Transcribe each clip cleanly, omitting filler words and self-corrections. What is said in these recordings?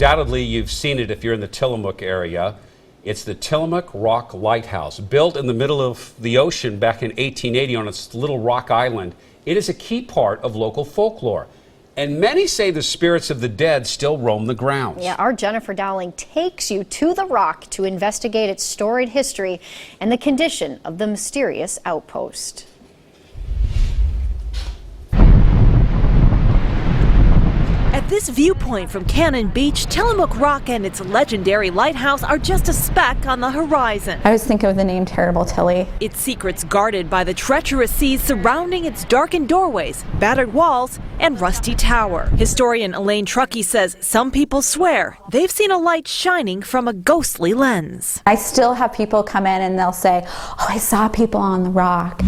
Undoubtedly, you've seen it if you're in the Tillamook area. It's the Tillamook Rock Lighthouse, built in the middle of the ocean back in 1880 on its little rock island. It is a key part of local folklore. And many say the spirits of the dead still roam the grounds. Yeah, our Jennifer Dowling takes you to the rock to investigate its storied history and the condition of the mysterious outpost. At this viewpoint from Cannon Beach, Tillamook Rock and its legendary lighthouse are just a speck on the horizon. I was thinking of the name Terrible Tilly. Its secrets guarded by the treacherous seas surrounding its darkened doorways, battered walls, and rusty tower. Historian Elaine Truckee says some people swear they've seen a light shining from a ghostly lens. I still have people come in and they'll say, "Oh, I saw people on the rock."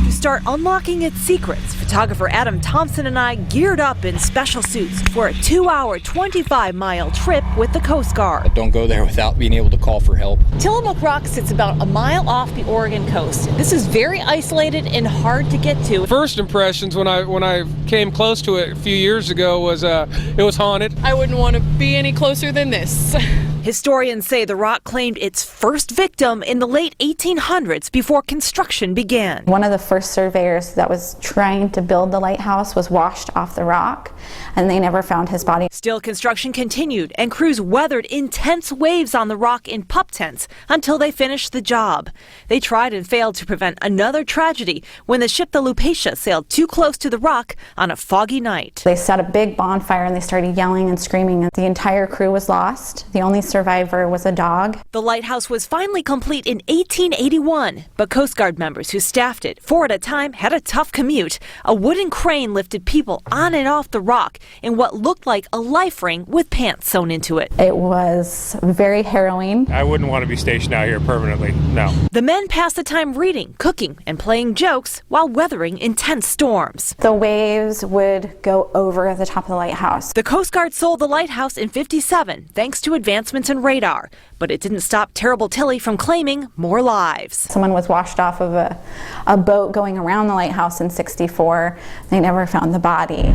To start unlocking its secrets, photographer Adam Thompson and I geared up in special suits for a 2-hour, 25-mile trip with the Coast Guard. Don't go there without being able to call for help. Tillamook Rock sits about a mile off the Oregon coast. This is very isolated and hard to get to. First impressions when I came close to it a few years ago was it was haunted. I wouldn't want to be any closer than this. Historians say the rock claimed its first victim in the late 1800s before construction began. One of the first surveyors that was trying to build the lighthouse was washed off the rock, and they never found his body. Still, construction continued, and crews weathered intense waves on the rock in pup tents until they finished the job. They tried and failed to prevent another tragedy when the ship the Lupatia sailed too close to the rock on a foggy night. They set a big bonfire and they started yelling and screaming, and the entire crew was lost. The only survivor was a dog. The lighthouse was finally complete in 1881, but Coast Guard members who staffed it, 4 at a time, had a tough commute. A wooden crane lifted people on and off the rock in what looked like a life ring with pants sewn into it. It was very harrowing. I wouldn't want to be stationed out here permanently, no. The men passed the time reading, cooking, and playing jokes while weathering intense storms. The waves would go over the top of the lighthouse. The Coast Guard sold the lighthouse in '57 thanks to advancements in radar, but it didn't stop Terrible Tilly from claiming more lives. Someone was washed off of a boat going around the lighthouse in '64. They never found the body.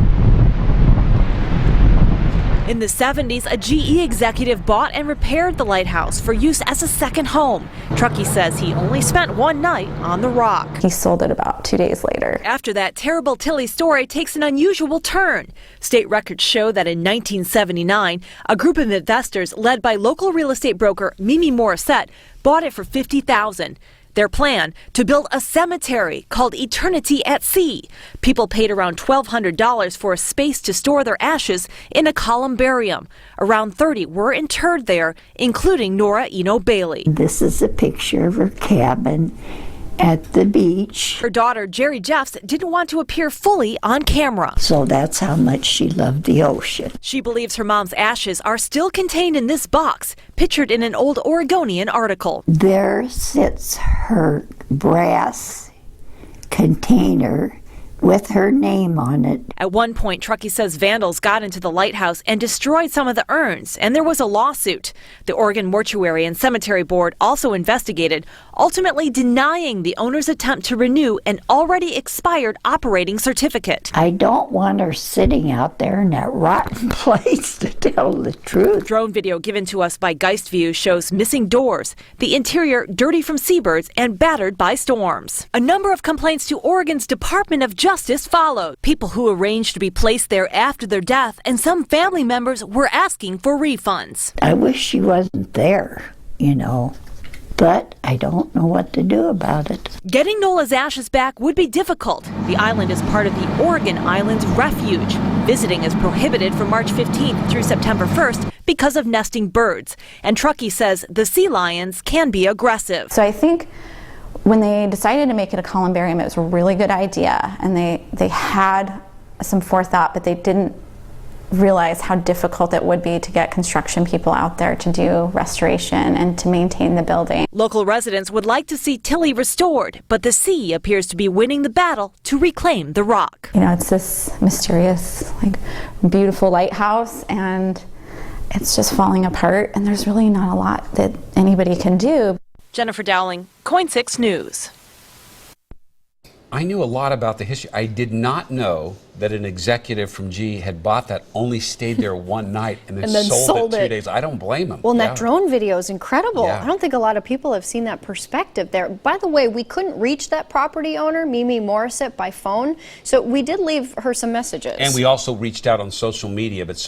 In the 70s, a GE executive bought and repaired the lighthouse for use as a second home. Truckee says he only spent one night on the rock. He sold it about 2 days later. After that, Terrible Tilly story takes an unusual turn. State records show that in 1979, a group of investors led by local real estate broker Mimi Morissette bought it for $50,000. Their plan, to build a cemetery called Eternity at Sea. People paid around $1,200 for a space to store their ashes in a columbarium. Around 30 were interred there, including Nora Eno Bailey. This is a picture of her cabin at the beach. Her daughter, Jerry Jeffs, didn't want to appear fully on camera. So that's how much she loved the ocean. She believes her mom's ashes are still contained in this box, pictured in an old Oregonian article. There sits her brass container with her name on it. At one point, Truckee says vandals got into the lighthouse and destroyed some of the urns, and there was a lawsuit. The Oregon Mortuary and Cemetery Board also investigated, ultimately denying the owner's attempt to renew an already expired operating certificate. I don't want her sitting out there in that rotten place, to tell the truth. Drone video given to us by Geist View shows missing doors, the interior dirty from seabirds and battered by storms. A number of complaints to Oregon's Department of Justice followed. People who arranged to be placed there after their death, and some family members were asking for refunds. I wish she wasn't there, but I don't know what to do about it. Getting Nola's ashes back would be difficult. The island is part of the Oregon Islands Refuge. Visiting is prohibited from March 15th through September 1st because of nesting birds. And Truckee says the sea lions can be aggressive. So I think when they decided to make it a columbarium, it was a really good idea, and they had some forethought, but they didn't realize how difficult it would be to get construction people out there to do restoration and to maintain the building. Local residents would like to see Tilly restored, but the sea appears to be winning the battle to reclaim the rock. It's this mysterious, beautiful lighthouse, and it's just falling apart, and there's really not a lot that anybody can do. Jennifer Dowling, KOIN 6 News. I knew a lot about the history. I did not know that an executive from GE had bought that, only stayed there one night, and then, sold it 2 days. I don't blame him. Well, and that drone video is incredible. Yeah. I don't think a lot of people have seen that perspective there. By the way, we couldn't reach that property owner, Mimi Morissette, by phone, so we did leave her some messages. And we also reached out on social media, but so